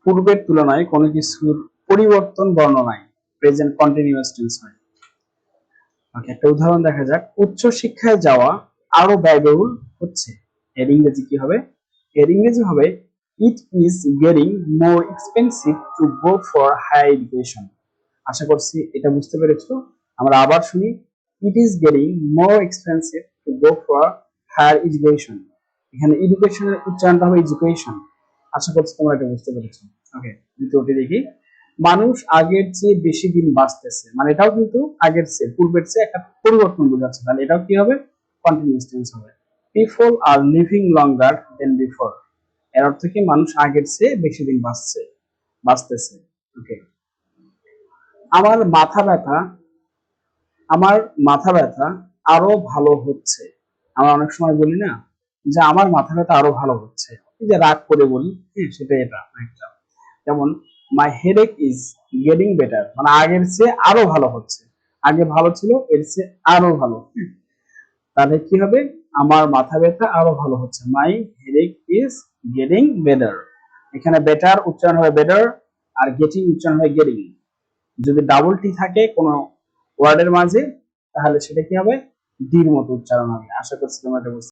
পূর্বের তুলনায় কোনো কিছুর পরিবর্তন বর্ণনায় প্রেজেন্ট কন্টিনিউয়াস টেন্স হয়। ওকে, একটা উদাহরণ দেখা যাক। উচ্চ শিক্ষায় যাওয়া আরো ব্যয়বহুল হচ্ছে। এর ইংরেজি কি হবে? এর ইংরেজি হবে it is getting more expensive to go for higher education. আশা করছি এটা বুঝতে পেরেছো। আমরা আবার শুনি, it is getting more expensive to go for higher education. এখানে এডুকেশনের উচ্চারণটা হবে এডুকেশন। আশা করছি তোমরা এটা বুঝতে পেরেছো। ওকে, দ্বিতীয়টি দেখি। মানুষ আগের চেয়ে বেশি দিন বাঁচতেছে, মানে এটাও কিন্তু আগের চেয়ে, পূর্বের চেয়ে একটা পরিবর্তন বোঝাচ্ছে, তাহলে এটাও কি হবে? কন্টিনিউয়াস টেন্স হবে। পিপল আর লিভিং লঙ্গার দেন বিফোর। এর অর্থ কি? মানুষ আগের চেয়ে বেশি দিন বাঁচতেছে। ওকে, আমার মাথা ব্যথা আমার মাথা ব্যথা আরো ভালো হচ্ছে। আমরা অনেক সময় বলি না যে আমার মাথা ব্যথা আরো ভালো হচ্ছে, এই যে রাগ করে বলি, হ্যাঁ, সেটা এটা একটা। যেমন মাই হেডেক ইজ গেটিং বেটার, মানে আগের চেয়ে আরো ভালো হচ্ছে। আগে ভালো ছিল, এর চেয়ে আরো ভালো। তাহলে কি হবে? আমার মাথা ব্যথা আরো ভালো হচ্ছে। মাই হেডেক ইজ গেটিং বেটার। এখানে বেটার উচ্চারণ হবে বেটার, আর গেটিং উচ্চারণ হয় গেটিং। যদি ডাবল টি থাকে কোনো ওয়ার্ডের মাঝে, তাহলে সেটা কি হবে? ডির মতো উচ্চারণ হবে। আশা করছি তোমরা এটা বুঝতে